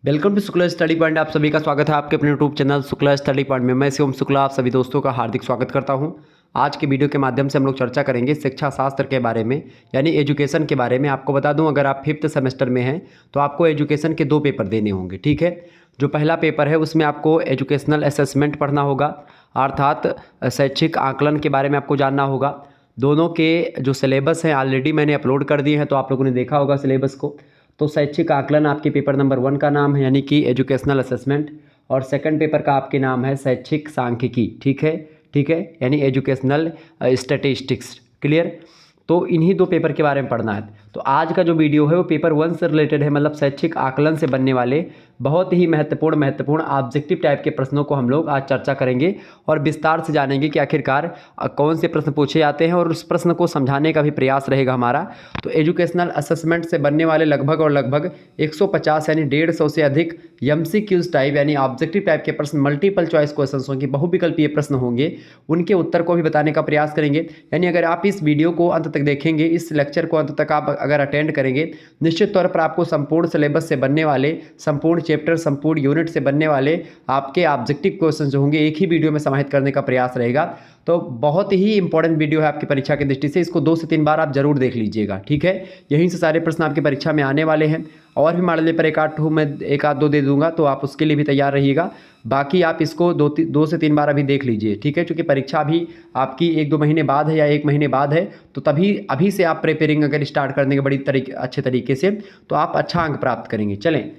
Welcome to Shukla Study Point. आप सभी का स्वागत है आपके अपने YouTube channel Shukla Study Point में। मैं शिवम शुक्ला आप सभी दोस्तों का हार्दिक स्वागत करता हूं। आज के वीडियो के माध्यम से हम लोग चर्चा करेंगे शिक्षा शास्त्र के बारे में, यानी एजुकेशन के बारे में। आपको बता दूं, अगर आप 5th सेमेस्टर में हैं तो आपको एजुकेशन के 2 पेपर देने होंगे, ठीक है। जो पहला पेपर है उसमें आपको एजुकेशनल असेसमेंट पढ़ना होगा, अर्थात शैक्षिक आकलन के बारे में आपको जानना होगा। दोनों के जो सिलेबस हैं ऑलरेडी मैंने अपलोड कर दिए हैं, तो आप लोगों ने देखा होगा सिलेबस को। तो शैक्षिक आकलन आपके पेपर नंबर 1 का नाम है, यानी कि एजुकेशनल असेसमेंट, और सेकंड पेपर का आपके नाम है शैक्षिक सांख्यिकी, ठीक है, यानी एजुकेशनल स्टैटिस्टिक्स। क्लियर। तो इन्हीं 2 पेपर के बारे में पढ़ना है। तो आज का जो वीडियो है वो पेपर 1 से रिलेटेड है, मतलब शैक्षिक आकलन से बनने वाले बहुत ही महत्वपूर्ण ऑब्जेक्टिव टाइप के प्रश्नों को हम लोग आज चर्चा करेंगे और विस्तार से जानेंगे कि आखिरकार कौन से प्रश्न पूछे जाते हैं, और उस प्रश्न को समझाने का भी प्रयास रहेगा हमारा। तो एजुकेशनल असेसमेंट से बनने वाले लगभग 150 यानी 150 से अधिक MCQs टाइप यानी ऑब्जेक्टिव टाइप के प्रश्न, मल्टीपल चॉइस क्वेश्चन होंगे, बहुविकल्पीय प्रश्न होंगे, उनके उत्तर को भी बताने का प्रयास करेंगे। यानी अगर आप इस वीडियो को अंत तक देखेंगे, इस लेक्चर को अंत तक आप अगर अटेंड करेंगे, निश्चित तौर पर आपको संपूर्ण सिलेबस से बनने वाले, संपूर्ण चैप्टर, संपूर्ण यूनिट से बनने वाले आपके ऑब्जेक्टिव क्वेश्चन जो होंगे एक ही वीडियो में समाहित करने का प्रयास रहेगा। तो बहुत ही इंपॉर्टेंट वीडियो है आपकी परीक्षा की दृष्टि से, इसको 2 से 3 बार आप जरूर देख लीजिएगा, ठीक है। यहीं से सारे प्रश्न आपकी परीक्षा में आने वाले हैं, और भी मान लीजिए पर मैं एक आध दो दे दूंगा, तो आप उसके लिए भी तैयार रहिएगा। बाकी आप इसको 2 से 3 बार अभी देख लीजिए, ठीक है, क्योंकि परीक्षा भी आपकी 1-2 महीने बाद है या 1 महीने बाद है। तो तभी अभी से आप प्रिपेयरिंग अगर स्टार्ट कर देंगे अच्छे तरीके से, तो आप अच्छा अंक प्राप्त करेंगे। चलें,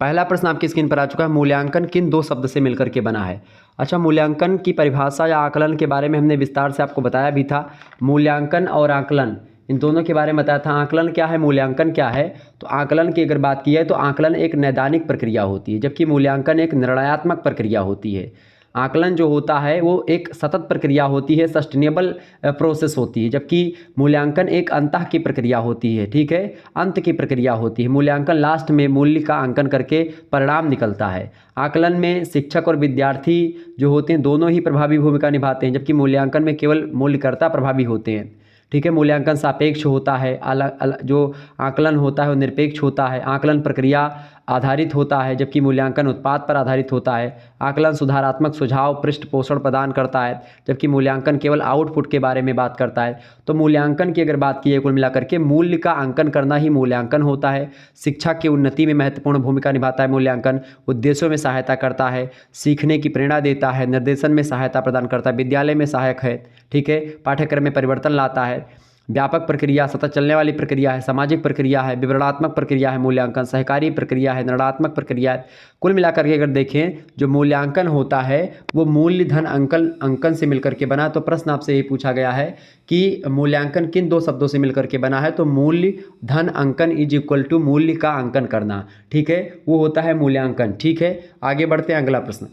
पहला प्रश्न आपकी स्क्रीन पर आ चुका है। मूल्यांकन किन 2 शब्द से मिलकर के बना है? अच्छा, मूल्यांकन की परिभाषा या आकलन के बारे में हमने विस्तार से आपको बताया भी था। मूल्यांकन और आकलन, इन दोनों के बारे में बताया था। आकलन क्या है, मूल्यांकन क्या है? तो आकलन की अगर बात की है तो आकलन एक नैदानिक प्रक्रिया होती है, जबकि मूल्यांकन एक निर्णयात्मक प्रक्रिया होती है। आकलन जो होता है वो एक सतत प्रक्रिया होती है, सस्टेनेबल प्रोसेस होती है, जबकि मूल्यांकन एक अंतः की प्रक्रिया होती है, ठीक है, अंत की प्रक्रिया होती है। मूल्यांकन लास्ट में मूल्य का अंकन करके परिणाम निकलता है। आकलन में शिक्षक और विद्यार्थी जो होते हैं दोनों ही प्रभावी भूमिका निभाते हैं, जबकि मूल्यांकन में केवल मूल्यकर्ता प्रभावी होते हैं, ठीक है। मूल्यांकन सापेक्ष होता है, अलग जो आकलन होता है वो निरपेक्ष होता है। आकलन प्रक्रिया आधारित होता है, जबकि मूल्यांकन उत्पाद पर आधारित होता है। आकलन सुधारात्मक सुझाव पृष्ठ पोषण प्रदान करता है, जबकि मूल्यांकन केवल आउटपुट के बारे में बात करता है। तो मूल्यांकन की अगर बात की है, कुल मिलाकर के मूल्य का अंकन करना ही मूल्यांकन होता है। शिक्षा की उन्नति में महत्वपूर्ण भूमिका निभाता है मूल्यांकन। उद्देश्यों में सहायता करता है, सीखने की प्रेरणा देता है, निर्देशन में सहायता प्रदान करता है, विद्यालय में सहायक है, ठीक है, पाठ्यक्रम में परिवर्तन लाता है। व्यापक प्रक्रिया, सतत चलने वाली प्रक्रिया है, सामाजिक प्रक्रिया है, विवरणात्मक प्रक्रिया है मूल्यांकन, सहकारी प्रक्रिया है, निर्णयात्मक प्रक्रिया है। कुल मिलाकर के अगर देखें, जो मूल्यांकन होता है वो मूल्य धन अंकन से मिलकर के बना। तो प्रश्न आपसे ये पूछा गया है कि मूल्यांकन किन 2 शब्दों से मिलकर के बना है? तो मूल्य धन अंकन इज इक्वल टू मूल्य का अंकन करना, ठीक है, वो होता है मूल्यांकन, ठीक है। आगे बढ़ते हैं, अगला प्रश्न।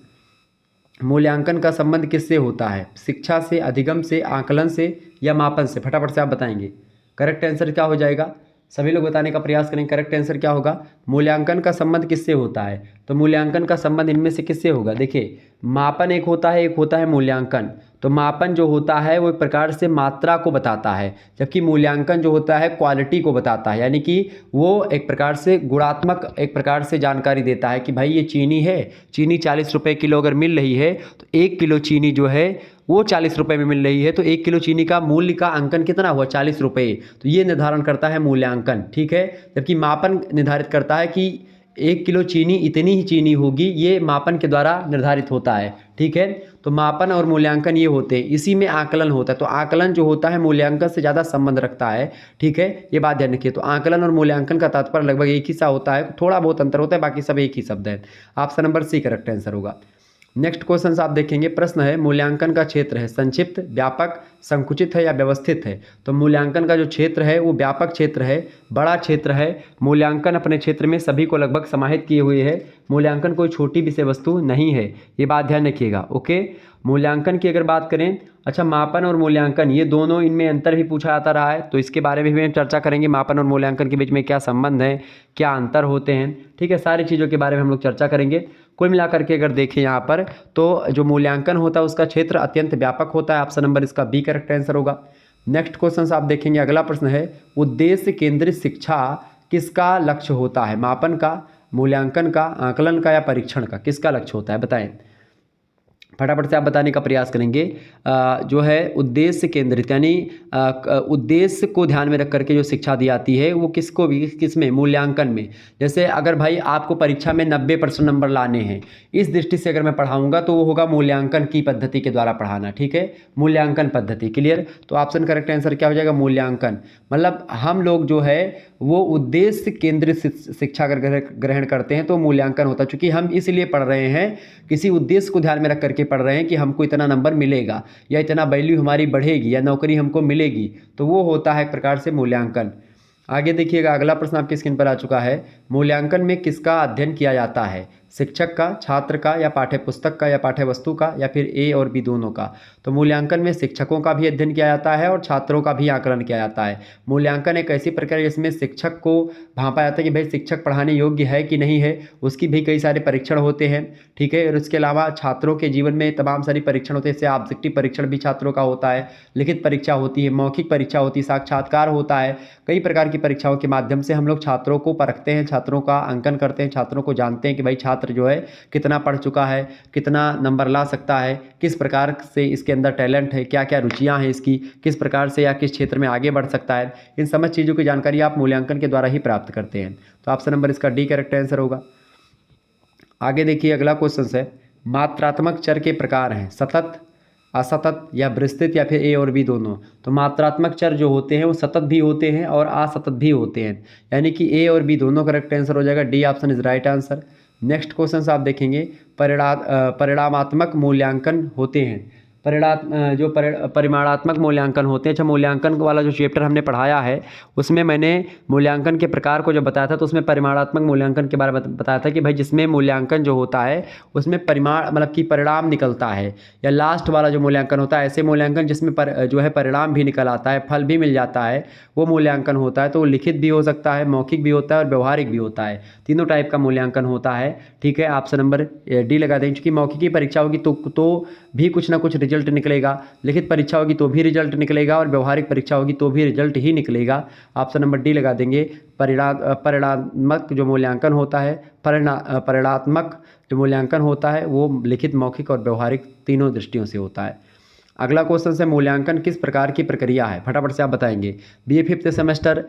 मूल्यांकन का संबंध किससे होता है? शिक्षा से, अधिगम से, आकलन से या मापन से? फटाफट से आप बताएंगे। करेक्ट आंसर क्या हो जाएगा? सभी लोग बताने का प्रयास करें। करेक्ट आंसर क्या होगा? मूल्यांकन का संबंध किससे होता है? तो मूल्यांकन का संबंध इनमें से किससे होगा? देखिए, मापन एक होता है मूल्यांकन। तो मापन जो होता है वो एक प्रकार से मात्रा को बताता है, जबकि मूल्यांकन जो होता है क्वालिटी को बताता है, यानी कि वो एक प्रकार से गुणात्मक एक प्रकार से जानकारी देता है कि भाई ये चीनी है, चीनी 40 रुपये किलो अगर मिल रही है तो 1 किलो चीनी जो है वो 40 रुपये में मिल रही है, तो 1 किलो चीनी का मूल्य का अंकन कितना हुआ? 40 रुपये। तो ये निर्धारण करता है मूल्यांकन, ठीक है। जबकि मापन निर्धारित करता है कि 1 किलो चीनी इतनी ही चीनी होगी, ये मापन के द्वारा निर्धारित होता है, ठीक है। तो मापन और मूल्यांकन ये होते हैं, इसी में आकलन होता है। तो आकलन जो होता है मूल्यांकन से ज़्यादा संबंध रखता है, ठीक है, ये बात ध्यान रखिए। तो आकलन और मूल्यांकन का तात्पर्य लगभग एक ही सा होता है, थोड़ा बहुत अंतर होता है, बाकी सब एक ही शब्द है। Option number C correct answer होगा। नेक्स्ट क्वेश्चन आप देखेंगे। प्रश्न है, मूल्यांकन का क्षेत्र है संक्षिप्त, व्यापक, संकुचित है या व्यवस्थित है? तो मूल्यांकन का जो क्षेत्र है वो व्यापक क्षेत्र है, बड़ा क्षेत्र है। मूल्यांकन अपने क्षेत्र में सभी को लगभग समाहित किए हुए है। मूल्यांकन कोई छोटी विषय वस्तु नहीं है, ये बात ध्यान रखिएगा, ओके। मूल्यांकन की अगर बात करें, अच्छा, मापन और मूल्यांकन ये दोनों, इनमें अंतर भी पूछा जाता रहा है, तो इसके बारे में भी हम चर्चा करेंगे। मापन और मूल्यांकन के बीच में क्या संबंध है, क्या अंतर होते हैं, ठीक है, सारी चीज़ों के बारे में हम लोग चर्चा करेंगे। कुल मिलाकर के अगर देखें यहाँ पर, तो जो मूल्यांकन होता है उसका क्षेत्र अत्यंत व्यापक होता है। ऑप्शन नंबर इसका बी करेक्ट आंसर होगा। नेक्स्ट क्वेश्चन आप देखेंगे। अगला प्रश्न है, उद्देश्य केंद्रित शिक्षा किसका लक्ष्य होता है? मापन का, मूल्यांकन का, आकलन का या परीक्षण का, किसका लक्ष्य होता है बताएं। फटाफट से आप बताने का प्रयास करेंगे। जो है उद्देश्य केंद्रित, यानी उद्देश्य को ध्यान में रख करके जो शिक्षा दी जाती है वो किसको भी, किसमें, मूल्यांकन में। जैसे अगर भाई आपको परीक्षा में 90% नंबर लाने हैं, इस दृष्टि से अगर मैं पढ़ाऊंगा तो वो होगा मूल्यांकन की पद्धति के द्वारा पढ़ाना, ठीक है, मूल्यांकन पद्धति। क्लियर? तो ऑप्शन करेक्ट आंसर क्या हो जाएगा, मूल्यांकन। मतलब हम लोग जो है वो उद्देश्य केंद्रित शिक्षा अगर ग्रहण करते हैं तो मूल्यांकन होता है, चूंकि हम इसलिए पढ़ रहे हैं, किसी उद्देश्य को ध्यान में रख करके पढ़ रहे हैं कि हमको इतना नंबर मिलेगा या इतना वैल्यू हमारी बढ़ेगी या नौकरी हमको मिलेगी, तो वो होता है एक प्रकार से मूल्यांकन। आगे देखिएगा, अगला प्रश्न आपकी स्क्रीन पर आ चुका है। मूल्यांकन में किसका अध्ययन किया जाता है, शिक्षक का, छात्र का, या पाठ्य पुस्तक का, या पाठ्य वस्तु का, या फिर ए और बी दोनों का। तो मूल्यांकन में शिक्षकों का भी अध्ययन किया जाता है और छात्रों का भी आकलन किया जाता है। मूल्यांकन एक ऐसी प्रक्रिया जिसमें शिक्षक को भांपा जाता है कि भाई शिक्षक पढ़ाने योग्य है कि नहीं है, उसकी भी कई सारे परीक्षण होते हैं, ठीक है। और उसके अलावा छात्रों के जीवन में तमाम सारी परीक्षण होते हैं, जैसे ऑब्जेक्टिव परीक्षण भी छात्रों का होता है, लिखित परीक्षा होती है, मौखिक परीक्षा होती है, साक्षात्कार होता है। कई प्रकार की परीक्षाओं के माध्यम से हम लोग छात्रों को परखते हैं, छात्रों का अंकन करते हैं, छात्रों को जानते हैं कि भाई छात्र जो है कितना पढ़ चुका है, कितना नंबर ला सकता है, किस प्रकार से इसके अंदर टैलेंट है, क्या क्या रुचियां हैं इसकी, किस प्रकार से या किस क्षेत्र में आगे बढ़ सकता है। इन समस्त चीज़ों की जानकारी आप मूल्यांकन के द्वारा ही प्राप्त करते हैं। तो ऑप्शन नंबर इसका डी करेक्ट आंसर होगा। आगे देखिए, अगला क्वेश्चन है, मात्रात्मक चर के प्रकार हैं, सतत, असतत या विस्तृत, या फिर ए और बी दोनों। तो मात्रात्मक चर जो होते हैं वो सतत भी होते हैं और असतत भी होते हैं, यानी कि ए और बी दोनों करेक्ट आंसर हो जाएगा। D option is right answer. Next question आप देखेंगे, परिणामात्मक मूल्यांकन होते हैं, परिमाणात्मक मूल्यांकन होते हैं। अच्छा, मूल्यांकन वाला जो चैप्टर हमने पढ़ाया है उसमें मैंने मूल्यांकन के प्रकार को जब बताया था तो उसमें परिमाणात्मक मूल्यांकन के बारे में बताया था कि भाई जिसमें मूल्यांकन जो होता है उसमें परिमाण मतलब कि परिणाम निकलता है, या लास्ट वाला जो मूल्यांकन होता है, ऐसे मूल्यांकन जिसमें जो है परिणाम भी निकल आता है, फल भी मिल जाता है, वो मूल्यांकन होता है। तो वो लिखित भी हो सकता है, मौखिक भी होता है और व्यवहारिक भी होता है, तीनों टाइप का मूल्यांकन होता है, ठीक है। ऑप्शन नंबर डी लगा दें, क्योंकि मौखिक की परीक्षा होगी तो भी कुछ ना कुछ रिजल्ट निकलेगा, लिखित परीक्षा होगी तो भी रिजल्ट निकलेगा और व्यवहारिक परीक्षा होगी तो भी रिजल्ट ही निकलेगा। ऑप्शन नंबर डी लगा देंगे। परिणात्मक जो मूल्यांकन होता है, परिणात्मक जो मूल्यांकन होता है वो लिखित, मौखिक और व्यवहारिक तीनों दृष्टियों से होता है। अगला क्वेश्चन से, मूल्यांकन किस प्रकार की प्रक्रिया है, फटाफट से आप बताएंगे। बीए 5th सेमेस्टर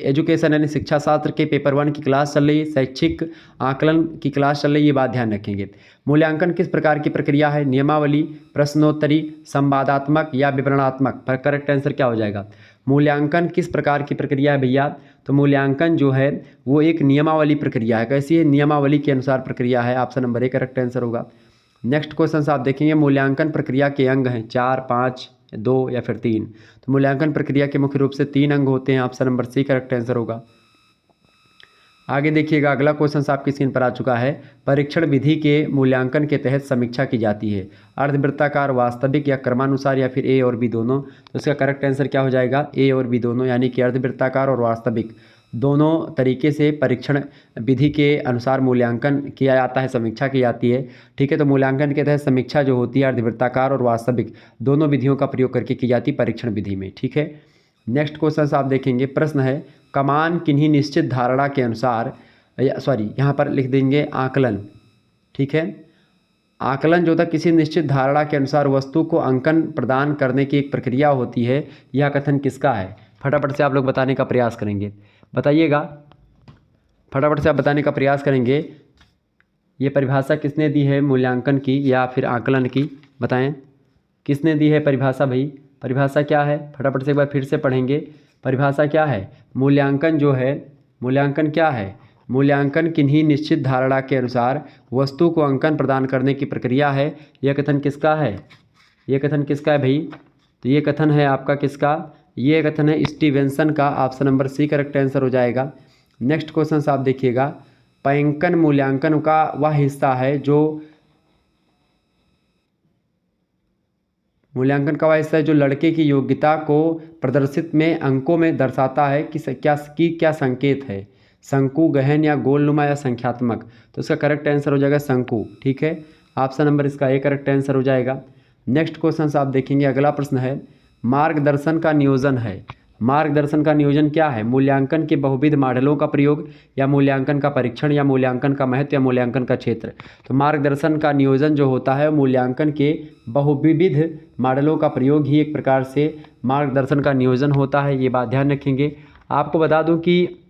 एजुकेशन यानी शिक्षा शास्त्र के पेपर 1 की क्लास चल रही है, शैक्षिक आकलन की क्लास चल रही है, ये बात ध्यान रखेंगे। मूल्यांकन किस प्रकार की प्रक्रिया है, नियमावली, प्रश्नोत्तरी, संवादात्मक या विवरणात्मक। करेक्ट आंसर क्या हो जाएगा, मूल्यांकन किस प्रकार की प्रक्रिया है भैया। तो मूल्यांकन जो है वो एक नियमावली प्रक्रिया है। कैसी है, नियमावली के अनुसार प्रक्रिया है। Option number A correct answer होगा। नेक्स्ट क्वेश्चन आप देखेंगे, मूल्यांकन प्रक्रिया के अंग हैं 4, 5, 2 या फिर 3। तो मूल्यांकन प्रक्रिया के मुख्य रूप से 3 अंग होते हैं। Option number C correct answer होगा। आगे देखिएगा, अगला क्वेश्चन आपकी स्क्रीन पर आ चुका है, परीक्षण विधि के मूल्यांकन के तहत समीक्षा की जाती है, अर्धवृत्ताकार, वास्तविक या क्रमानुसार, या फिर ए और बी दोनों। तो इसका करेक्ट आंसर क्या हो जाएगा, ए और बी दोनों, यानी कि अर्धवृत्ताकार और वास्तविक दोनों तरीके से परीक्षण विधि के अनुसार मूल्यांकन किया जाता है, समीक्षा की जाती है, ठीक है। तो मूल्यांकन के तहत समीक्षा जो होती है अर्धवृत्ताकार और वास्तविक दोनों विधियों का प्रयोग करके की जाती है परीक्षण विधि में, ठीक है। नेक्स्ट क्वेश्चन आप देखेंगे, प्रश्न है, कमान किन्हीं निश्चित धारणा के अनुसार, यहाँ पर लिख देंगे आकलन, ठीक है। आकलन जो था किसी निश्चित धारणा के अनुसार वस्तु को अंकन प्रदान करने की एक प्रक्रिया होती है, यह कथन किसका है। फटाफट से आप लोग बताने का प्रयास करेंगे, बताइएगा, फटाफट से आप बताने का प्रयास करेंगे। ये परिभाषा किसने दी है मूल्यांकन की या फिर आकलन की, बताएं किसने दी है परिभाषा भाई। परिभाषा क्या है, फटाफट से एक बार फिर से पढ़ेंगे। परिभाषा क्या है, मूल्यांकन जो है, मूल्यांकन क्या है, मूल्यांकन किन्हीं निश्चित धारणा के अनुसार वस्तु को अंकन प्रदान करने की प्रक्रिया है। यह कथन किसका है, यह कथन किसका है भाई। तो ये कथन है आपका किसका, ये कथन है स्टीवेंसन का। Option number C correct answer हो जाएगा। नेक्स्ट क्वेश्चन आप देखिएगा, पैंकन मूल्यांकन का वह हिस्सा है जो मूल्यांकन का वह हिस्सा है जो लड़के की योग्यता को प्रदर्शित में अंकों में दर्शाता है कि क्या संकेत है, शंकु, गहन या गोलनुमा या संख्यात्मक। तो इसका करेक्ट आंसर हो जाएगा शंकु, ठीक है। ऑप्शन नंबर इसका ए करेक्ट आंसर हो जाएगा। नेक्स्ट क्वेश्चन आप देखेंगे, अगला प्रश्न है, मार्गदर्शन का नियोजन है, मार्गदर्शन का नियोजन क्या है? मूल्यांकन के बहुविध मॉडलों का प्रयोग, या मूल्यांकन का परीक्षण, या मूल्यांकन का महत्व, या मूल्यांकन का क्षेत्र। तो मार्गदर्शन का नियोजन जो होता है मूल्यांकन के बहुविध मॉडलों का प्रयोग ही एक प्रकार से मार्गदर्शन का नियोजन होता है, ये बात ध्यान रखेंगे। आपको बता दूं कि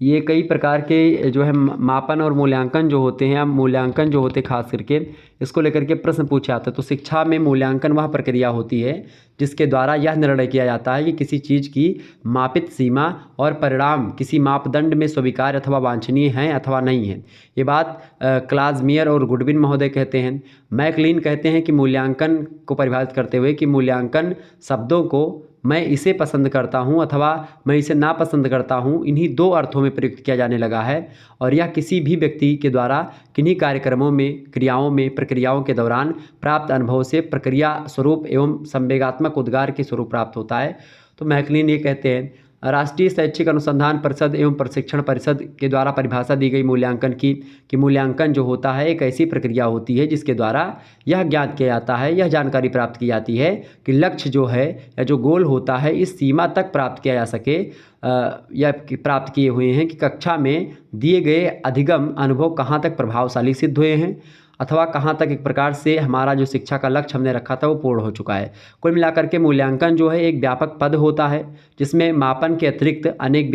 ये कई प्रकार के जो है मापन और मूल्यांकन जो होते हैं, मूल्यांकन जो होते हैं खास करके इसको लेकर के प्रश्न पूछे जाते हैं। तो शिक्षा में मूल्यांकन वह प्रक्रिया होती है जिसके द्वारा यह निर्णय किया जाता है कि किसी चीज़ की मापित सीमा और परिणाम किसी मापदंड में स्वीकार्य अथवा वांछनीय हैं अथवा नहीं है। ये बात क्लासमियर और गुडविन महोदय कहते हैं। मैकलीन कहते हैं कि मूल्यांकन को परिभाषित करते हुए कि मूल्यांकन शब्दों को मैं इसे पसंद करता हूं अथवा मैं इसे नापसंद करता हूं, इन्हीं दो अर्थों में प्रयुक्त किया जाने लगा है, और यह किसी भी व्यक्ति के द्वारा किन्हीं कार्यक्रमों में, क्रियाओं में, प्रक्रियाओं के दौरान प्राप्त अनुभव से प्रक्रिया स्वरूप एवं संवेगात्मक उद्गार के स्वरूप प्राप्त होता है। तो मैकलीन ये कहते हैं राष्ट्रीय शैक्षिक अनुसंधान परिषद एवं प्रशिक्षण परिषद के द्वारा परिभाषा दी गई मूल्यांकन की कि मूल्यांकन जो होता है एक ऐसी प्रक्रिया होती है जिसके द्वारा यह ज्ञात किया जाता है, यह जानकारी प्राप्त की जाती है कि लक्ष्य जो है या जो गोल होता है इस सीमा तक प्राप्त किया जा सके या प्राप्त किए हुए हैं कि कक्षा में दिए गए अधिगम अनुभव कहाँ तक प्रभावशाली सिद्ध हुए हैं अथवा कहाँ तक एक प्रकार से हमारा जो शिक्षा का लक्ष्य हमने रखा था वो पूर्ण हो चुका है। कुल मिलाकर के मूल्यांकन जो है एक व्यापक पद होता है जिसमें मापन के अतिरिक्त अनेक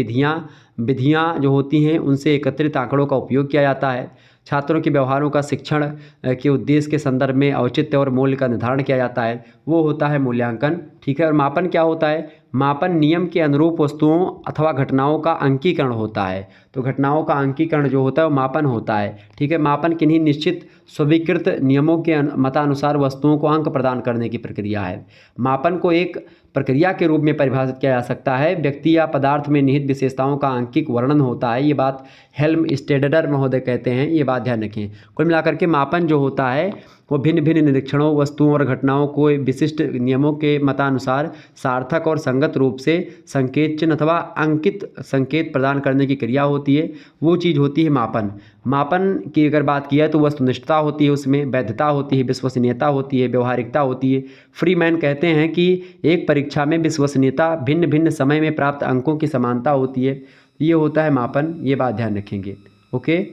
विधियाँ जो होती हैं उनसे एकत्रित आंकड़ों का उपयोग किया जाता है। छात्रों के व्यवहारों का शिक्षण के उद्देश्य के संदर्भ में औचित्य और मूल्य का निर्धारण किया जाता है, वो होता है मूल्यांकन। ठीक है। और मापन क्या होता है? मापन नियम के अनुरूप वस्तुओं अथवा घटनाओं का अंकीकरण होता है। तो घटनाओं का अंकीकरण जो होता है वो मापन होता है। ठीक है। मापन किन्हीं निश्चित स्वीकृत नियमों के मतानुसार वस्तुओं को अंक प्रदान करने की प्रक्रिया है। मापन को एक प्रक्रिया के रूप में परिभाषित किया जा सकता है। व्यक्ति या पदार्थ में निहित विशेषताओं का आंकिक वर्णन होता है। ये बात हेल्मस्टेडर महोदय कहते हैं, ये बात ध्यान रखें। कुल मिलाकर के मापन जो होता है वो भिन्न भिन्न निरीक्षणों, वस्तुओं और घटनाओं को विशिष्ट नियमों के मतानुसार सार्थक और संगत रूप से संकेत चिन्ह अथवा अंकित संकेत प्रदान करने की क्रिया होती है, वो चीज़ होती है मापन। मापन की अगर बात की जाए तो वस्तुनिष्ठता होती है, उसमें वैधता होती है, विश्वसनीयता होती है, व्यवहारिकता होती है। फ्रीमैन कहते हैं कि एक परीक्षा में विश्वसनीयता भिन्न भिन्न समय में प्राप्त अंकों की समानता होती है, ये होता है मापन। ये बात ध्यान रखेंगे। ओके,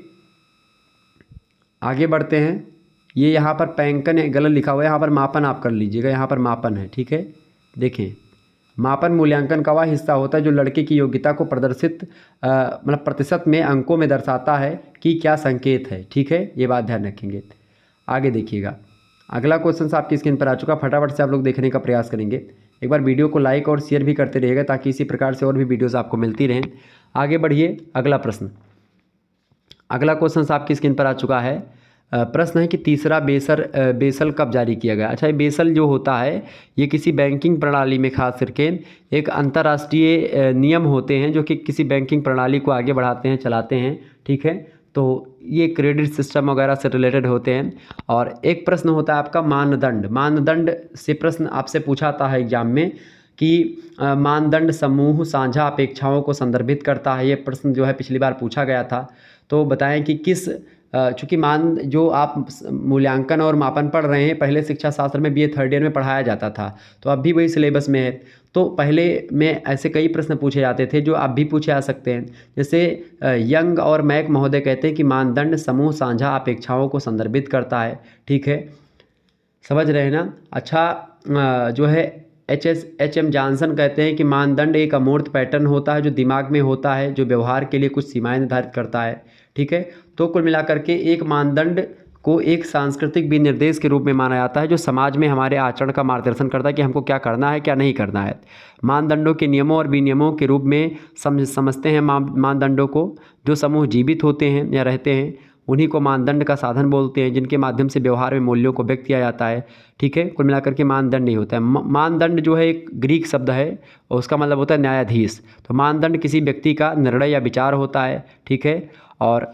आगे बढ़ते हैं। ये यहाँ पर पैंकन गलत लिखा हुआ है, यहाँ पर मापन आप कर लीजिएगा, यहाँ पर मापन है। ठीक है। देखें, मापन मूल्यांकन का वह हिस्सा होता है जो लड़के की योग्यता को प्रदर्शित मतलब प्रतिशत में अंकों में दर्शाता है कि क्या संकेत है। ठीक है, ये बात ध्यान रखेंगे। आगे देखिएगा, अगला क्वेश्चन आपकी स्क्रीन पर आ चुका, फटाफट से आप लोग देखने का प्रयास करेंगे। एक बार वीडियो को लाइक और शेयर भी करते रहिएगा ताकि इसी प्रकार से और भी वीडियोज़ आपको मिलती रहें। आगे बढ़िए, अगला प्रश्न, अगला क्वेश्चन आपकी स्क्रीन पर आ चुका है। प्रश्न है कि तीसरा बेसल कब जारी किया गया। अच्छा, ये बेसल जो होता है ये किसी बैंकिंग प्रणाली में खास करके एक अंतर्राष्ट्रीय नियम होते हैं जो कि किसी बैंकिंग प्रणाली को आगे बढ़ाते हैं, चलाते हैं। ठीक है। तो ये क्रेडिट सिस्टम वगैरह से रिलेटेड होते हैं। और एक प्रश्न होता है आपका मानदंड से प्रश्न आपसे पूछा था है एग्जाम में कि मानदंड समूह साझा अपेक्षाओं को संदर्भित करता है। ये प्रश्न जो है पिछली बार पूछा गया था। तो बताएं कि किस चूँकि जो आप मूल्यांकन और मापन पढ़ रहे हैं पहले शिक्षा शास्त्र में BA थर्ड ईयर में पढ़ाया जाता था, तो अब भी वही सिलेबस में है। तो पहले में ऐसे कई प्रश्न पूछे जाते थे जो आप भी पूछे जा सकते हैं। जैसे यंग और मैक महोदय कहते हैं कि मानदंड समूह साझा अपेक्षाओं को संदर्भित करता है। ठीक है, समझ रहे हैं ना। अच्छा, जो है HM जॉनसन कहते हैं कि मानदंड एक अमूर्त पैटर्न होता है जो दिमाग में होता है, जो व्यवहार के लिए कुछ सीमाएं निर्धारित करता है। ठीक है। तो कुल मिलाकर के एक मानदंड को एक सांस्कृतिक विनिर्देश के रूप में माना जाता है जो समाज में हमारे आचरण का मार्गदर्शन करता है कि हमको क्या करना है, क्या नहीं करना है। मानदंडों के नियमों और विनियमों के रूप में समझते हैं मानदंडों को। जो समूह जीवित होते हैं या रहते हैं उन्हीं को मानदंड का साधन बोलते हैं, जिनके माध्यम से व्यवहार में मूल्यों को व्यक्त किया जाता है। ठीक है। कुल मिलाकर के मानदंड नहीं होता है। मानदंड जो है एक ग्रीक शब्द है और उसका मतलब होता है न्यायाधीश। तो मानदंड किसी व्यक्ति का निर्णय या विचार होता है। ठीक है। और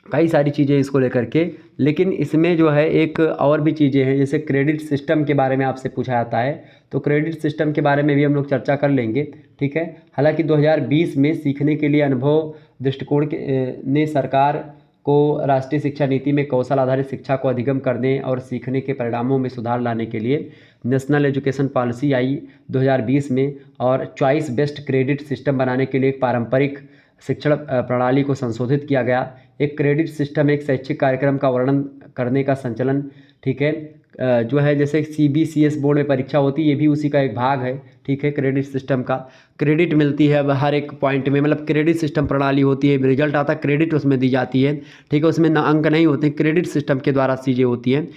कई सारी चीज़ें इसको लेकर के, लेकिन इसमें जो है एक और भी चीज़ें हैं, जैसे क्रेडिट सिस्टम के बारे में आपसे पूछा जाता है। तो क्रेडिट सिस्टम के बारे में भी हम लोग चर्चा कर लेंगे। ठीक है। हालांकि 2020 में सीखने के लिए अनुभव दृष्टिकोण ने सरकार को राष्ट्रीय शिक्षा नीति में कौशल आधारित शिक्षा को अधिगम करने और सीखने के परिणामों में सुधार लाने के लिए नेशनल एजुकेशन पॉलिसी आई 2020 में, और चॉइस बेस्ड क्रेडिट सिस्टम बनाने के लिए एक पारंपरिक शिक्षण प्रणाली को संशोधित किया गया। एक क्रेडिट सिस्टम एक शैक्षिक कार्यक्रम का वर्णन करने का संचलन, ठीक है, जो है जैसे CBCS बोर्ड में परीक्षा होती है, ये भी उसी का एक भाग है, ठीक है। क्रेडिट सिस्टम का क्रेडिट मिलती है अब हर एक पॉइंट में, मतलब क्रेडिट सिस्टम प्रणाली होती है, रिजल्ट आता है क्रेडिट उसमें दी जाती है, ठीक है, उसमें ना अंक नहीं होते, क्रेडिट सिस्टम के द्वारा चीज़ें होती हैं।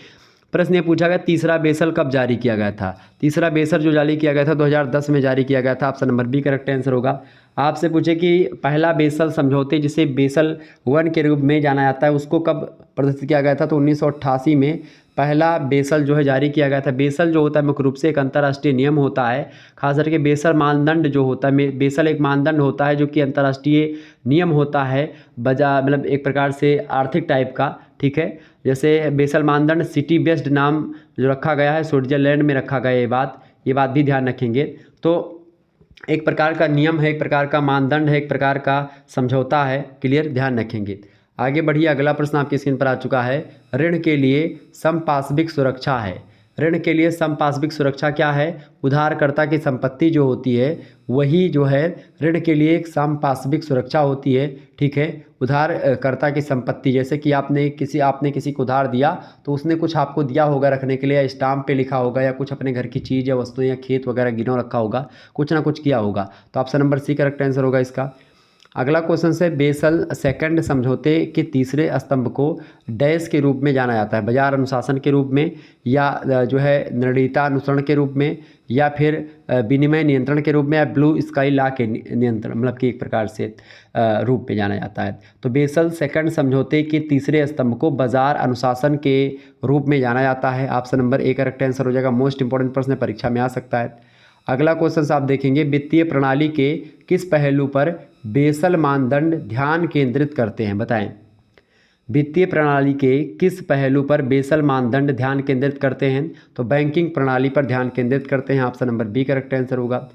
प्रश्न ये पूछा गया तीसरा बेसल कब जारी किया गया था। तीसरा बेसल जो जारी किया गया था 2010 में जारी किया गया था। Option number B correct answer होगा। आपसे पूछे कि पहला बेसल समझौते जिसे बेसल 1 के रूप में जाना जाता है उसको कब प्रदर्शित किया गया था, तो 1988 में पहला बेसल जो है जारी किया गया था। बेसल जो होता है मुख्य रूप से एक अंतर्राष्ट्रीय नियम होता है, खास करके बेसल मानदंड जो होता है, बेसल एक मानदंड होता है जो कि अंतर्राष्ट्रीय नियम होता है, मतलब एक प्रकार से आर्थिक टाइप का, ठीक है। जैसे बेसल मानदंड सिटी बेस्ड नाम जो रखा गया है, स्विट्जरलैंड में रखा गया ये बात भी ध्यान रखेंगे। तो एक प्रकार का नियम है, एक प्रकार का मानदंड है, एक प्रकार का समझौता है, क्लियर, ध्यान रखेंगे। आगे बढ़िए, अगला प्रश्न आपकी स्क्रीन पर आ चुका है। ऋण के लिए समपार्श्विक सुरक्षा है। ऋण के लिए समपार्श्विक सुरक्षा क्या है? उधारकर्ता की संपत्ति जो होती है वही जो है ऋण के लिए एक समपार्श्विक सुरक्षा होती है, ठीक है। उधारकर्ता की संपत्ति, जैसे कि आपने किसी को उधार दिया तो उसने कुछ आपको दिया होगा रखने के लिए, या स्टाम्प पे लिखा होगा, या कुछ अपने घर की चीज़ या वस्तुएं या खेत वगैरह गिरव रखा होगा, कुछ ना कुछ किया होगा। तो option number C correct answer होगा इसका। अगला क्वेश्चन से बेसल सेकंड समझौते के तीसरे स्तंभ को डैश के रूप में जाना जाता है, बाजार अनुशासन के रूप में, या जो है निर्णीयता अनुसरण के रूप में, या फिर विनिमय नियंत्रण के रूप में, या ब्लू स्काई लॉ के नियंत्रण, मतलब कि एक प्रकार से रूप में जाना जाता है। तो बेसल सेकंड समझौते के तीसरे स्तंभ को बाजार अनुशासन के रूप में जाना जाता है। Option number A correct answer हो जाएगा। मोस्ट इंपॉर्टेंट प्रश्न परीक्षा में आ सकता है। अगला क्वेश्चन आप देखेंगे, वित्तीय प्रणाली के किस पहलू पर बेसल मानदंड ध्यान केंद्रित करते हैं, बताएं। वित्तीय प्रणाली के किस पहलू पर बेसल मानदंड ध्यान केंद्रित करते हैं? तो बैंकिंग प्रणाली पर ध्यान केंद्रित करते हैं। Option number B correct answer होगा।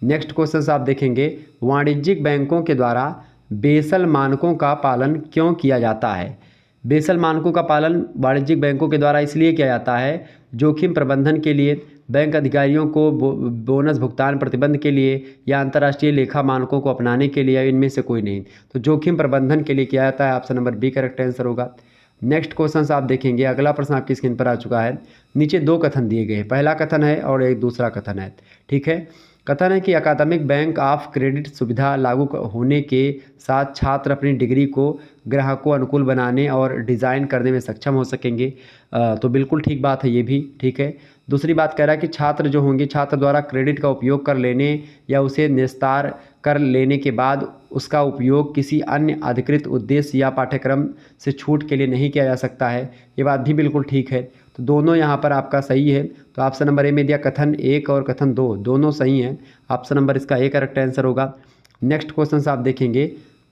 नेक्स्ट क्वेश्चन आप देखेंगे, वाणिज्यिक बैंकों के द्वारा बेसल मानकों का पालन क्यों किया जाता है? बेसल मानकों का पालन वाणिज्यिक बैंकों के द्वारा इसलिए किया जाता है जोखिम प्रबंधन के लिए, बैंक अधिकारियों को बोनस भुगतान प्रतिबंध के लिए, या अंतर्राष्ट्रीय लेखा मानकों को अपनाने के लिए, या इनमें से कोई नहीं। तो जोखिम प्रबंधन के लिए किया जाता है। Option number B correct answer होगा। नेक्स्ट क्वेश्चन आप देखेंगे, अगला प्रश्न आपकी स्क्रीन पर आ चुका है। नीचे दो कथन दिए गए हैं, पहला कथन है और एक दूसरा कथन है, ठीक है। कथन है कि अकादमिक बैंक ऑफ क्रेडिट सुविधा लागू होने के साथ छात्र अपनी डिग्री को ग्राहकों अनुकूल बनाने और डिज़ाइन करने में सक्षम हो सकेंगे। तो बिल्कुल ठीक बात है ये भी, ठीक है। दूसरी बात कह रहा है कि छात्र जो होंगे, छात्र द्वारा क्रेडिट का उपयोग कर लेने या उसे निस्तार कर लेने के बाद उसका उपयोग किसी अन्य अधिकृत उद्देश्य या पाठ्यक्रम से छूट के लिए नहीं किया जा सकता है। ये बात भी बिल्कुल ठीक है। तो दोनों यहाँ पर आपका सही है। तो ऑप्शन नंबर ए में दिया कथन 1 और कथन 2 दोनों सही हैं। ऑप्शन नंबर इसका ए करेक्ट आंसर होगा। नेक्स्ट क्वेश्चन आप देखेंगे,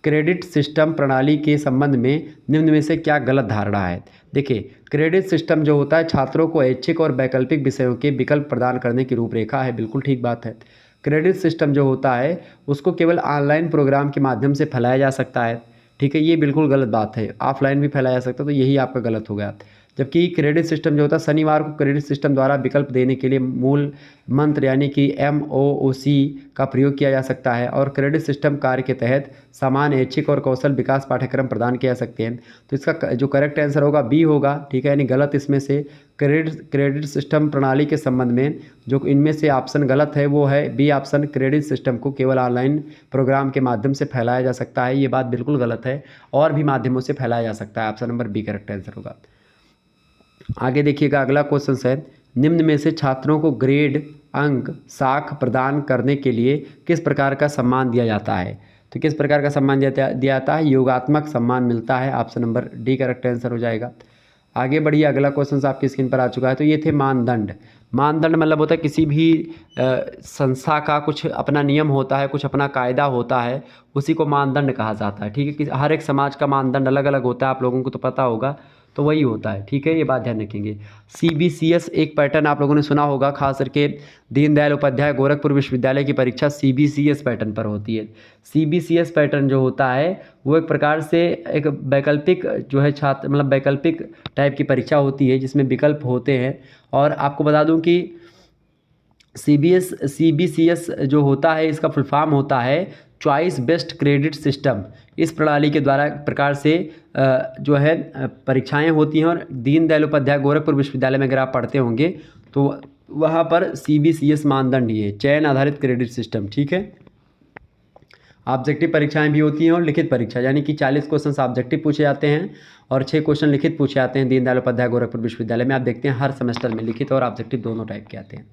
क्रेडिट सिस्टम प्रणाली के संबंध में निम्न में से क्या गलत धारणा है? देखिए, क्रेडिट सिस्टम जो होता है छात्रों को ऐच्छिक और वैकल्पिक विषयों के विकल्प प्रदान करने की रूपरेखा है, बिल्कुल ठीक बात है। क्रेडिट सिस्टम जो होता है उसको केवल ऑनलाइन प्रोग्राम के माध्यम से फैलाया जा सकता है, ठीक है, ये बिल्कुल गलत बात है। ऑफलाइन भी फैलाया जा सकता है, तो यही आपका गलत हो गया। जबकि क्रेडिट सिस्टम जो होता है शनिवार को क्रेडिट सिस्टम द्वारा विकल्प देने के लिए मूल मंत्र यानी कि MOOC का प्रयोग किया जा सकता है, और क्रेडिट सिस्टम कार्य के तहत समान ऐच्छिक और कौशल विकास पाठ्यक्रम प्रदान किए जा सकते हैं। तो इसका जो करेक्ट आंसर होगा बी होगा, ठीक है, यानी गलत इसमें से क्रेडिट सिस्टम प्रणाली के संबंध में जो इनमें से ऑप्शन गलत है वो है बी ऑप्शन, क्रेडिट सिस्टम को केवल ऑनलाइन प्रोग्राम के माध्यम से फैलाया जा सकता है। ये बात बिल्कुल गलत है, और भी माध्यमों से फैलाया जा सकता है। Option number B correct answer होगा। आगे देखिएगा, अगला क्वेश्चन है, निम्न में से छात्रों को ग्रेड, अंक, साख प्रदान करने के लिए किस प्रकार का सम्मान दिया जाता है? तो किस प्रकार का सम्मान दिया जाता है? योगात्मक सम्मान मिलता है। Option number D correct answer हो जाएगा। आगे बढ़िए, अगला क्वेश्चन आपकी स्क्रीन पर आ चुका है। तो ये थे मानदंड। मानदंड मतलब होता है किसी भी संस्था का कुछ अपना नियम होता है, कुछ अपना कायदा होता है, उसी को मानदंड कहा जाता है, ठीक है। कि हर एक समाज का मानदंड अलग अलग होता है, आप लोगों को तो पता होगा। तो वही होता है, ठीक है, ये बात ध्यान रखेंगे। CBCS एक पैटर्न आप लोगों ने सुना होगा, खास करके दीनदयाल उपाध्याय गोरखपुर विश्वविद्यालय की परीक्षा CBCS पैटर्न पर होती है। CBCS पैटर्न जो होता है वो एक प्रकार से एक वैकल्पिक जो है छात्र मतलब वैकल्पिक टाइप की परीक्षा होती है जिसमें विकल्प होते हैं। और आपको बता दूं कि CBCS जो होता है इसका फुल फॉर्म होता है चॉइस बेस्ड क्रेडिट सिस्टम। इस प्रणाली के द्वारा प्रकार से जो है परीक्षाएं होती हैं। और दीनदयाल उपाध्याय गोरखपुर विश्वविद्यालय में अगर आप पढ़ते होंगे तो वहाँ पर CBCS मानदंड ही है, चयन आधारित क्रेडिट सिस्टम, ठीक है। ऑब्जेक्टिव परीक्षाएं भी होती हैं और लिखित परीक्षा, यानी कि 40 क्वेश्चन ऑब्जेक्टिव पूछे जाते हैं और 6 क्वेश्चन लिखित पूछे जाते हैं दीनदयाल उपाध्याय गोरखपुर विश्वविद्यालय में। आप देखते हैं हर सेमेस्टर में लिखित और ऑब्जेक्टिव दोनों टाइप के आते हैं।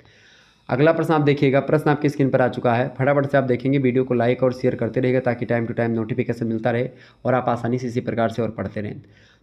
अगला प्रश्न आप देखिएगा, प्रश्न आपकी स्क्रीन पर आ चुका है, फटाफट से आप देखेंगे, वीडियो को लाइक और शेयर करते रहिएगा ताकि टाइम टू टाइम नोटिफिकेशन मिलता रहे और आप आसानी से इसी प्रकार से और पढ़ते रहें।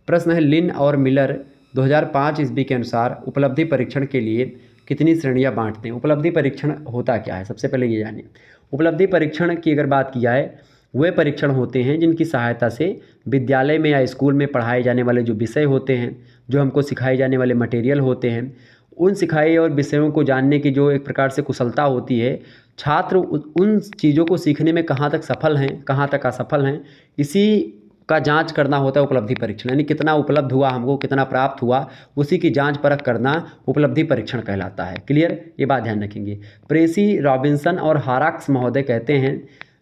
प्रश्न है, लिन और मिलर 2005 ईस्वी के अनुसार उपलब्धि परीक्षण के लिए कितनी श्रेणियां बांटते हैं। उपलब्धि परीक्षण होता क्या है, सबसे पहले ये जानिए। उपलब्धि परीक्षण की अगर बात की जाए, वे परीक्षण होते हैं जिनकी सहायता से विद्यालय में या स्कूल में पढ़ाए जाने वाले जो विषय होते हैं, जो हमको सिखाए जाने वाले मटेरियल होते हैं, उन सिखाए और विषयों को जानने की जो एक प्रकार से कुशलता होती है, छात्र उन चीज़ों को सीखने में कहाँ तक सफल हैं, कहाँ तक असफल हैं, इसी का जांच करना होता है उपलब्धि परीक्षण। यानी कितना उपलब्ध हुआ हमको, कितना प्राप्त हुआ, उसी की जांच परख करना उपलब्धि परीक्षण कहलाता है। क्लियर, ये बात ध्यान रखेंगे। प्रेसी, रॉबिन्सन और हाराक्स महोदय कहते हैं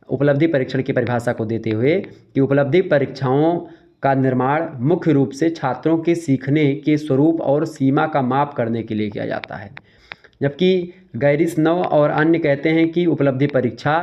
उपलब्धि परीक्षण की परिभाषा को देते हुए कि उपलब्धि परीक्षाओं का निर्माण मुख्य रूप से छात्रों के सीखने के स्वरूप और सीमा का माप करने के लिए किया जाता है। जबकि गैरिसनव और अन्य कहते हैं कि उपलब्धि परीक्षा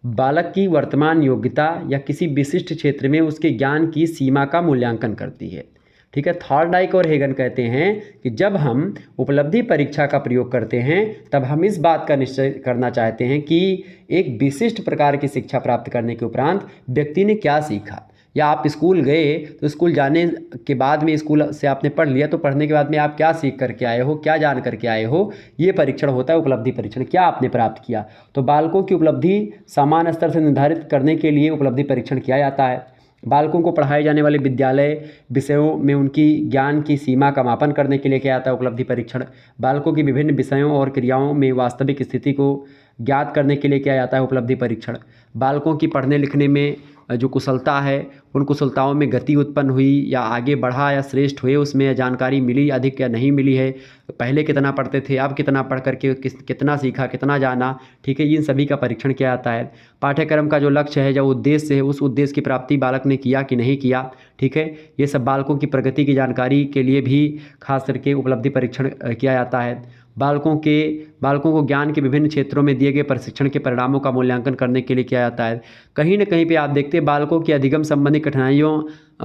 बालक की वर्तमान योग्यता या किसी विशिष्ट क्षेत्र में उसके ज्ञान की सीमा का मूल्यांकन करती है, ठीक है। थॉर्नडाइक और हेगन कहते हैं कि जब हम उपलब्धि परीक्षा का प्रयोग करते हैं तब हम इस बात का निश्चय करना चाहते हैं कि एक विशिष्ट प्रकार की शिक्षा प्राप्त करने के उपरांत व्यक्ति ने क्या सीखा। या आप स्कूल गए तो स्कूल जाने के बाद में स्कूल से आपने पढ़ लिया, तो पढ़ने के बाद में आप क्या सीख करके आए हो, क्या जान करके आए हो, ये परीक्षण होता है उपलब्धि परीक्षण। क्या आपने प्राप्त किया। तो बालकों की उपलब्धि समान स्तर से निर्धारित करने के लिए उपलब्धि परीक्षण किया जाता है। बालकों को पढ़ाए जाने वाले विद्यालय विषयों में उनकी ज्ञान की सीमा का मापन करने के लिए किया जाता है उपलब्धि परीक्षण। बालकों की विभिन्न विषयों और क्रियाओं में वास्तविक स्थिति को ज्ञात करने के लिए किया जाता है उपलब्धि परीक्षण। बालकों की पढ़ने लिखने में जो कुशलता है, उन कुशलताओं में गति उत्पन्न हुई या आगे बढ़ा या श्रेष्ठ हुए, उसमें जानकारी मिली अधिक या नहीं मिली है, पहले कितना पढ़ते थे, अब कितना पढ़ करके कितना सीखा, कितना जाना, ठीक है, इन सभी का परीक्षण किया जाता है। पाठ्यक्रम का जो लक्ष्य है, जो उद्देश्य है, उस उद्देश्य की प्राप्ति बालक ने किया कि नहीं किया, ठीक है, ये सब बालकों की प्रगति की जानकारी के लिए भी खास करके उपलब्धि परीक्षण किया जाता है। बालकों को ज्ञान के विभिन्न क्षेत्रों में दिए गए प्रशिक्षण के परिणामों का मूल्यांकन करने के लिए किया जाता है। कहीं न कहीं पे आप देखते हैं बालकों की अधिगम संबंधी कठिनाइयों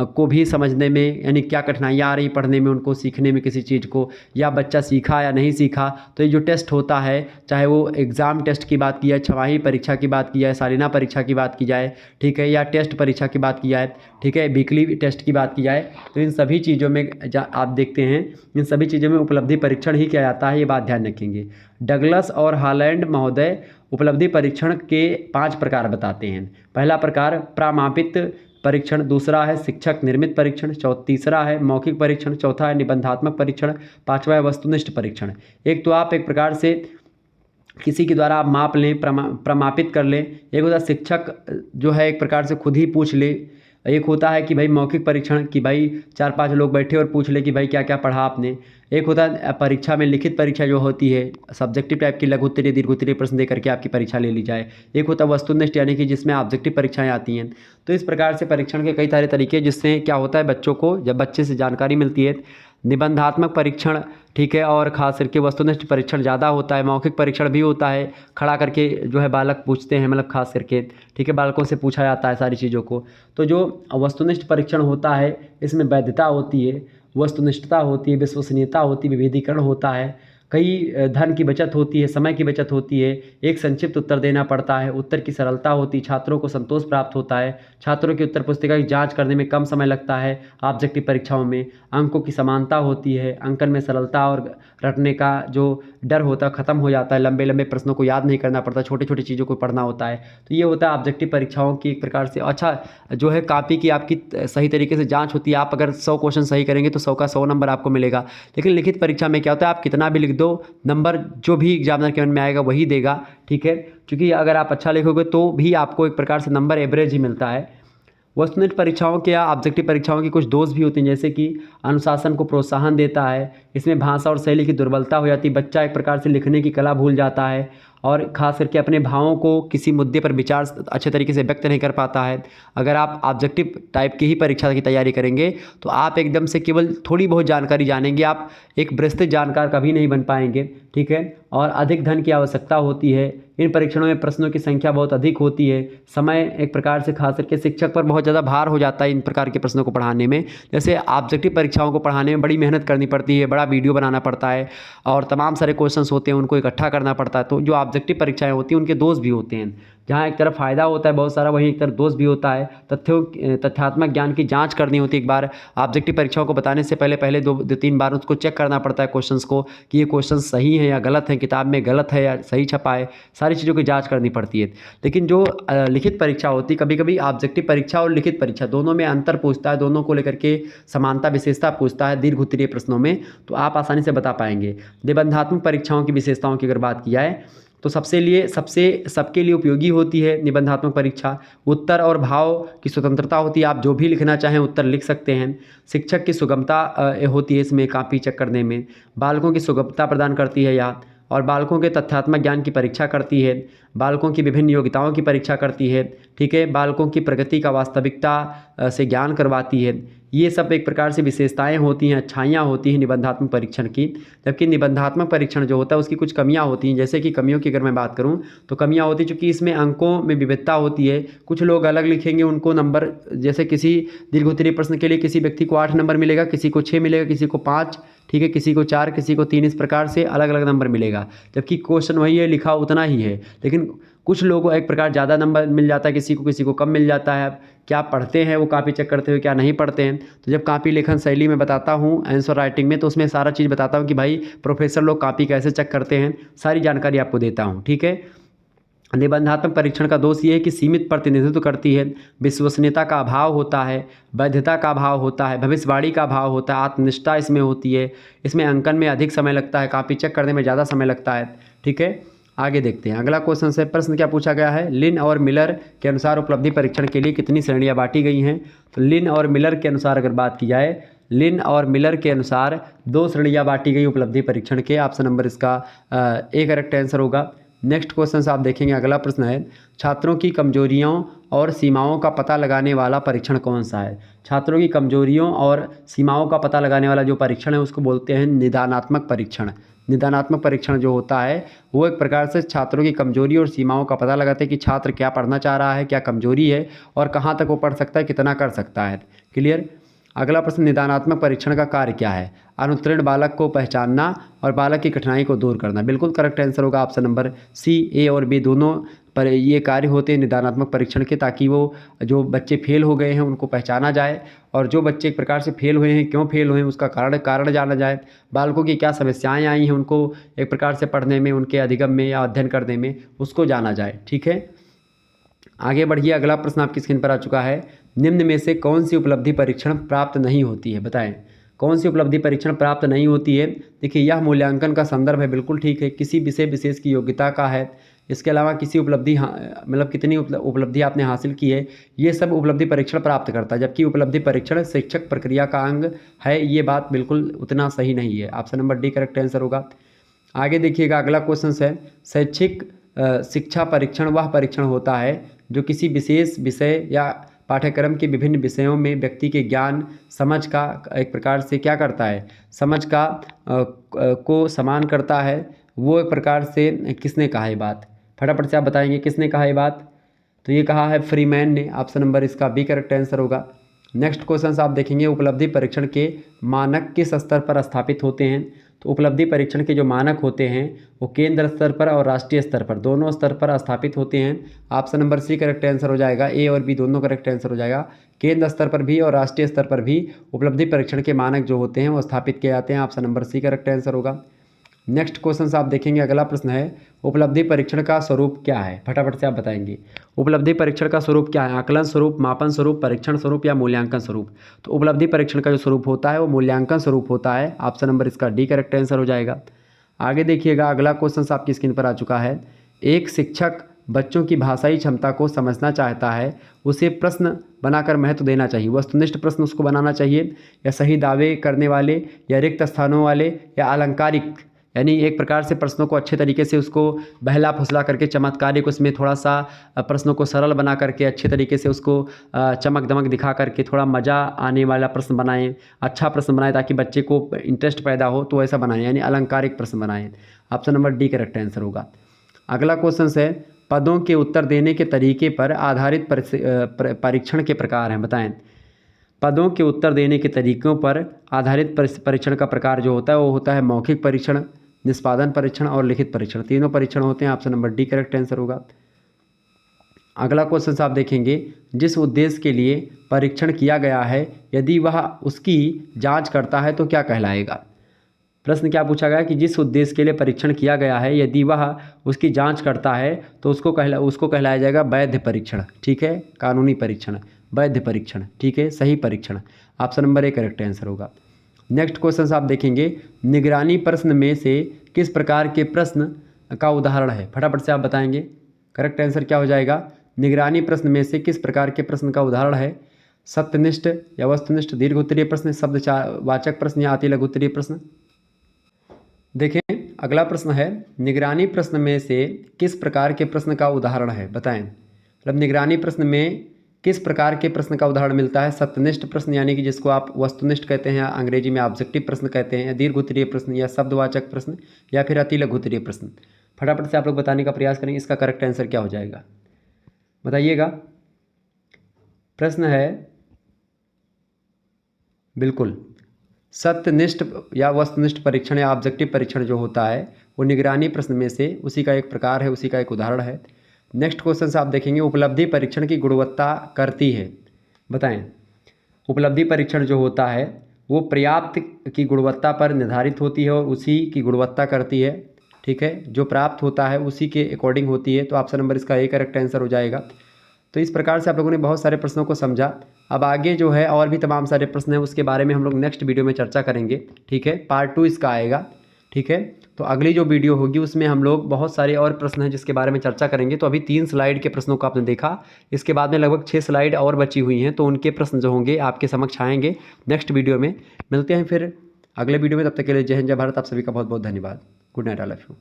को भी समझने में, यानी क्या कठिनाइयाँ आ रही पढ़ने में, उनको सीखने में किसी चीज़ को, या बच्चा सीखा या नहीं सीखा। तो ये जो टेस्ट होता है, चाहे वो एग्ज़ाम टेस्ट की बात की जाए, छमाही परीक्षा की बात की जाए, सालाना परीक्षा की बात की जाए, ठीक है, या टेस्ट परीक्षा की बात की जाए, ठीक है, वीकली टेस्ट की बात की जाए, तो इन सभी चीज़ों में आप देखते हैं, इन सभी चीज़ों में उपलब्धि परीक्षण ही किया जाता है, ये बात ध्यान रखेंगे। डगलस और हॉलैंड महोदय उपलब्धि परीक्षण के 5 प्रकार बताते हैं। पहला प्रकार प्रामापित परीक्षण, दूसरा है शिक्षक निर्मित परीक्षण, तीसरा है मौखिक परीक्षण, चौथा है निबंधात्मक परीक्षण, पांचवा है वस्तुनिष्ठ परीक्षण। एक तो आप एक प्रकार से किसी के द्वारा आप माप लें, प्रमापित कर लें। एक होता है शिक्षक जो है एक प्रकार से खुद ही पूछ ले। एक होता है कि भाई मौखिक परीक्षण, कि भाई 4-5 लोग बैठे और पूछ ले कि भाई क्या क्या पढ़ा आपने। एक होता है परीक्षा में लिखित परीक्षा जो होती है, सब्जेक्टिव टाइप की लघु उत्तरीय दीर्घ उत्तरीय प्रश्न दे करके आपकी परीक्षा ले ली जाए। एक होता है वस्तुनिष्ठ, यानी कि जिसमें ऑब्जेक्टिव परीक्षाएं आती हैं। तो इस प्रकार से परीक्षण के कई सारे तरीके, जिससे क्या होता है बच्चों को, जब बच्चे से जानकारी मिलती है। निबंधात्मक परीक्षण, ठीक है, और खास करके वस्तुनिष्ठ परीक्षण ज़्यादा होता है। मौखिक परीक्षण भी होता है, खड़ा करके जो है बालक पूछते हैं, मतलब खास करके, ठीक है, बालकों से पूछा जाता है सारी चीज़ों को। तो जो वस्तुनिष्ठ परीक्षण होता है, इसमें वैधता होती है, वस्तुनिष्ठता होती है, विश्वसनीयता होती है, विभेदीकरण होता है, कई धन की बचत होती है, समय की बचत होती है, एक संक्षिप्त उत्तर देना पड़ता है, उत्तर की सरलता होती है, छात्रों को संतोष प्राप्त होता है, छात्रों की उत्तर पुस्तिका की जांच करने में कम समय लगता है ऑब्जेक्टिव परीक्षाओं में, अंकों की समानता होती है, अंकन में सरलता और रटने का जो डर होता है ख़त्म हो जाता है, लंबे लंबे प्रश्नों को याद नहीं करना पड़ता, छोटी छोटी चीज़ों को पढ़ना होता है। तो ये होता है ऑब्जेक्टिव परीक्षाओं की एक प्रकार से। अच्छा, जो है कॉपी की आपकी सही तरीके से जांच होती है, आप अगर 100 क्वेश्चन सही करेंगे तो 100 का 100 नंबर आपको मिलेगा। लेकिन लिखित परीक्षा में क्या होता है, आप कितना भी लिख दो, नंबर जो भी एग्जामिनर के मन में आएगा वही देगा, ठीक है। क्योंकि अगर आप अच्छा लिखोगे तो भी आपको एक प्रकार से नंबर एवरेज ही मिलता है। वस्तुनिष्ठ परीक्षाओं के या ऑब्जेक्टिव परीक्षाओं की कुछ दोष भी होते हैं, जैसे कि अनुशासन को प्रोत्साहन देता है, इसमें भाषा और शैली की दुर्बलता हो जाती है, बच्चा एक प्रकार से लिखने की कला भूल जाता है और ख़ास करके अपने भावों को किसी मुद्दे पर विचार अच्छे तरीके से व्यक्त नहीं कर पाता है। अगर आप ऑब्जेक्टिव टाइप की ही परीक्षा की तैयारी करेंगे तो आप एकदम से केवल थोड़ी बहुत जानकारी जानेंगे, आप एक विस्तृत जानकार कभी नहीं बन पाएंगे, ठीक है। और अधिक धन की आवश्यकता होती है, इन परीक्षणों में प्रश्नों की संख्या बहुत अधिक होती है, समय एक प्रकार से खास करके शिक्षक पर बहुत ज़्यादा भार हो जाता है इन प्रकार के प्रश्नों को पढ़ाने में। जैसे ऑब्जेक्टिव परीक्षाओं को पढ़ाने में बड़ी मेहनत करनी पड़ती है, बड़ा वीडियो बनाना पड़ता है और तमाम सारे क्वेश्चंस होते हैं, उनको इकट्ठा करना पड़ता है। तो जो ऑब्जेक्टिव परीक्षाएं होती हैं उनके दोष भी होते हैं, जहाँ एक तरफ फ़ायदा होता है बहुत सारा, वहीं एक तरफ दोष भी होता है। तथ्यात्मक ज्ञान की जांच करनी होती है। एक बार ऑब्जेक्टिव परीक्षाओं को बताने से पहले दो तीन बार उसको चेक करना पड़ता है क्वेश्चंस को, कि ये क्वेश्चन सही है या गलत है, किताब में गलत है या सही छपा है, सारी चीज़ों की जाँच करनी पड़ती है। लेकिन जो लिखित परीक्षा होती है, कभी कभी ऑब्जेक्टिव परीक्षा और लिखित परीक्षा दोनों में अंतर पूछता है, दोनों को लेकर के समानता विशेषता पूछता है दीर्घ उत्तरीय प्रश्नों में, तो आप आसानी से बता पाएंगे। निबंधात्मक परीक्षाओं की विशेषताओं की अगर बात की जाए तो सबके लिए उपयोगी होती है निबंधात्मक परीक्षा। उत्तर और भाव की स्वतंत्रता होती है, आप जो भी लिखना चाहें उत्तर लिख सकते हैं। शिक्षक की सुगमता होती है इसमें कॉपी चेक करने में, बालकों की सुगमता प्रदान करती है यह, और बालकों के तथ्यात्मक ज्ञान की परीक्षा करती है, बालकों की विभिन्न योग्यताओं की परीक्षा करती है, ठीक है, बालकों की प्रगति का वास्तविकता से ज्ञान करवाती है। ये सब एक प्रकार से विशेषताएं होती हैं, अच्छाइयाँ होती हैं निबंधात्मक परीक्षण की। जबकि निबंधात्मक परीक्षण जो होता है उसकी कुछ कमियां होती हैं, जैसे कि कमियों की अगर मैं बात करूं तो कमियां होती हैं चूँकि इसमें अंकों में विविधता होती है, कुछ लोग अलग लिखेंगे, उनको नंबर, जैसे किसी दीर्घोत्तरीय प्रश्न के लिए किसी व्यक्ति को 8 नंबर मिलेगा, किसी को 6 मिलेगा, किसी को 5, ठीक है, किसी को 4, किसी को 3, इस प्रकार से अलग अलग नंबर मिलेगा। जबकि क्वेश्चन वही है, लिखा उतना ही है, लेकिन कुछ लोगों को एक प्रकार ज़्यादा नंबर मिल जाता है, किसी को कम मिल जाता है। क्या पढ़ते हैं वो कॉपी चेक करते हुए, क्या नहीं पढ़ते हैं। तो जब कॉपी लेखन शैली में बताता हूँ आंसर राइटिंग में, तो उसमें सारा चीज़ बताता हूँ कि भाई प्रोफेसर लोग कॉपी कैसे चेक करते हैं, सारी जानकारी आपको देता हूँ, ठीक है। निबंधात्मक परीक्षण का दोष ये है कि सीमित प्रतिनिधित्व करती है, विश्वसनीयता का अभाव होता है, वैधता का अभाव होता है, भविष्यवाणी का अभाव होता है, आत्मनिष्ठा इसमें होती है, इसमें अंकन में अधिक समय लगता है, कॉपी चेक करने में ज़्यादा समय लगता है, ठीक है। आगे देखते हैं अगला क्वेश्चन से। प्रश्न क्या पूछा गया है, लिन और मिलर के अनुसार उपलब्धि परीक्षण के लिए कितनी श्रेणियां बांटी गई हैं। तो लिन और मिलर के अनुसार अगर बात की जाए, लिन और मिलर के अनुसार 2 श्रेणियां बांटी गई उपलब्धि परीक्षण के। ऑप्शन नंबर इसका ए करेक्ट आंसर होगा। नेक्स्ट क्वेश्चन से आप देखेंगे, अगला प्रश्न है, छात्रों की कमजोरियों और सीमाओं का पता लगाने वाला परीक्षण कौन सा है। छात्रों की कमजोरियों और सीमाओं का पता लगाने वाला जो परीक्षण है उसको बोलते हैं निदानात्मक परीक्षण। निदानात्मक परीक्षण जो होता है वो एक प्रकार से छात्रों की कमजोरी और सीमाओं का पता लगाते हैं कि छात्र क्या पढ़ना चाह रहा है, क्या कमजोरी है और कहाँ तक वो पढ़ सकता है, कितना कर सकता है। क्लियर। अगला प्रश्न, निदानात्मक परीक्षण का कार्य क्या है। अनुत्तीर्ण बालक को पहचानना और बालक की कठिनाई को दूर करना। बिल्कुल करेक्ट आंसर होगा ऑप्शन नंबर सी। ए और बी दोनों पर ये कार्य होते हैं निदानात्मक परीक्षण के, ताकि वो जो बच्चे फेल हो गए हैं उनको पहचाना जाए, और जो बच्चे एक प्रकार से फेल हुए हैं, क्यों फेल हुए हैं उसका कारण जाना जाए, बालकों की क्या समस्याएं आई हैं उनको एक प्रकार से पढ़ने में, उनके अधिगम में या अध्ययन करने में, उसको जाना जाए, ठीक है। आगे बढ़िए, अगला प्रश्न आपकी स्क्रीन पर आ चुका है, निम्न में से कौन सी उपलब्धि परीक्षण प्राप्त नहीं होती है। बताएं कौन सी उपलब्धि परीक्षण प्राप्त नहीं होती है। देखिए, यह मूल्यांकन का संदर्भ है, बिल्कुल ठीक है, किसी विषय विशेष की योग्यता का है, इसके अलावा किसी उपलब्धि मतलब कितनी उपलब्धि आपने हासिल की है, ये सब उपलब्धि परीक्षण प्राप्त करता है। जबकि उपलब्धि परीक्षण शिक्षक प्रक्रिया का अंग है, ये बात बिल्कुल उतना सही नहीं है। Option number D correct answer होगा। आगे देखिएगा, अगला क्वेश्चन है, शैक्षिक शिक्षा परीक्षण वह परीक्षण होता है जो किसी विशेष विषय या पाठ्यक्रम के विभिन्न विषयों में व्यक्ति के ज्ञान समझ का एक प्रकार से क्या करता है, समझ का को समान करता है। वो एक प्रकार से किसने कहा ये बात, फटाफट से आप बताएंगे किसने कहा ये बात। तो ये कहा है फ्रीमैन ने। ऑप्शन नंबर इसका बी करेक्ट आंसर होगा। नेक्स्ट क्वेश्चन आप देखेंगे उपलब्धि परीक्षण के मानक किस स्तर पर स्थापित होते हैं। तो उपलब्धि परीक्षण के जो मानक होते हैं वो केंद्र स्तर पर और राष्ट्रीय स्तर पर दोनों स्तर पर स्थापित होते हैं। Option number C correct answer हो जाएगा, ए और बी दोनों करेक्ट आंसर हो जाएगा। केंद्र स्तर पर भी और राष्ट्रीय स्तर पर भी उपलब्धि परीक्षण के मानक जो होते हैं वो स्थापित किए जाते हैं। Option number C correct answer होगा। नेक्स्ट क्वेश्चन आप देखेंगे, अगला प्रश्न है उपलब्धि परीक्षण का स्वरूप क्या है। फटाफट से आप बताएंगे उपलब्धि परीक्षण का स्वरूप क्या है। आकलन स्वरूप, मापन स्वरूप, परीक्षण स्वरूप या मूल्यांकन स्वरूप। तो उपलब्धि परीक्षण का जो स्वरूप होता है वो मूल्यांकन स्वरूप होता है। ऑप्शन नंबर इसका डी करेक्ट आंसर हो जाएगा। आगे देखिएगा, अगला क्वेश्चन आपकी स्क्रीन पर आ चुका है। एक शिक्षक बच्चों की भाषाई क्षमता को समझना चाहता है, उसे प्रश्न बनाकर महत्व देना चाहिए। वस्तुनिष्ठ प्रश्न उसको बनाना चाहिए, या सही दावे करने वाले, या रिक्त स्थानों वाले, या अलंकारिक, यानी एक प्रकार से प्रश्नों को अच्छे तरीके से उसको बहला फुसला करके चमत्कारिक उसमें थोड़ा सा प्रश्नों को सरल बना करके अच्छे तरीके से उसको चमक दमक दिखा करके थोड़ा मज़ा आने वाला प्रश्न बनाएं, अच्छा प्रश्न बनाएं ताकि बच्चे को इंटरेस्ट पैदा हो, तो ऐसा बनाएं, यानी अलंकारिक प्रश्न बनाएं। Option number D correct answer होगा। अगला क्वेश्चन है पदों के उत्तर देने के तरीके पर आधारित परीक्षण के प्रकार हैं, बताएं। पदों के उत्तर देने के तरीकों पर आधारित परीक्षण का प्रकार जो होता है वो होता है मौखिक परीक्षण, निष्पादन परीक्षण और लिखित परीक्षण। तीनों परीक्षण होते हैं। Option number D correct answer होगा। अगला क्वेश्चन आप देखेंगे, जिस उद्देश्य के लिए परीक्षण किया गया है यदि वह उसकी जांच करता है तो क्या कहलाएगा। प्रश्न क्या पूछा गया कि जिस उद्देश्य के लिए परीक्षण किया गया है यदि वह उसकी जांच करता है तो उसको कहलाया जाएगा वैध परीक्षण। ठीक है, कानूनी परीक्षण, वैध परीक्षण, ठीक है, सही परीक्षण। Option number A correct answer होगा। नेक्स्ट क्वेश्चन आप देखेंगे, निगरानी प्रश्न में से किस प्रकार के प्रश्न का उदाहरण है। फटाफट से आप बताएंगे करेक्ट आंसर क्या हो जाएगा। निगरानी प्रश्न में से किस प्रकार के प्रश्न का उदाहरण है। सत्यनिष्ठ या वस्तुनिष्ठ, दीर्घ उत्तरीय प्रश्न, शब्दवाचक प्रश्न या अति लघु उत्तरीय प्रश्न। देखें, अगला प्रश्न है निगरानी प्रश्न में से किस प्रकार के प्रश्न का उदाहरण है, बताएं। मतलब निगरानी प्रश्न में किस प्रकार के प्रश्न का उदाहरण मिलता है। सत्यनिष्ठ प्रश्न यानी कि जिसको आप वस्तुनिष्ठ कहते हैं, अंग्रेजी में ऑब्जेक्टिव प्रश्न कहते हैं, या दीर्घ उत्तरीय प्रश्न, या शब्दवाचक प्रश्न, या फिर अति लघु उत्तरीय प्रश्न। फटाफट से आप लोग बताने का प्रयास करेंगे इसका करेक्ट आंसर क्या हो जाएगा, बताइएगा। प्रश्न है बिल्कुल सत्यनिष्ठ या वस्तुनिष्ठ परीक्षण या ऑब्जेक्टिव परीक्षण जो होता है वो निगरानी प्रश्न में से उसी का एक प्रकार है, उसी का एक उदाहरण है। नेक्स्ट क्वेश्चन आप देखेंगे, उपलब्धि परीक्षण की गुणवत्ता करती है, बताएं। उपलब्धि परीक्षण जो होता है वो पर्याप्त की गुणवत्ता पर निर्धारित होती है और उसी की गुणवत्ता करती है। ठीक है, जो प्राप्त होता है उसी के अकॉर्डिंग होती है। तो ऑप्शन नंबर इसका ए करेक्ट आंसर हो जाएगा। तो इस प्रकार से आप लोगों ने बहुत सारे प्रश्नों को समझा। अब आगे जो है और भी तमाम सारे प्रश्न हैं उसके बारे में हम लोग नेक्स्ट वीडियो में चर्चा करेंगे। ठीक है, पार्ट 2 इसका आएगा। ठीक है, तो अगली जो वीडियो होगी उसमें हम लोग बहुत सारे और प्रश्न हैं जिसके बारे में चर्चा करेंगे। तो अभी 3 स्लाइड के प्रश्नों को आपने देखा, इसके बाद में लगभग 6 स्लाइड और बची हुई हैं, तो उनके प्रश्न जो होंगे आपके समक्ष आएंगे नेक्स्ट वीडियो में। मिलते हैं फिर अगले वीडियो में, तब तक के लिए जय हिंद जय भारत। आप सभी का बहुत बहुत धन्यवाद। Good night all of you.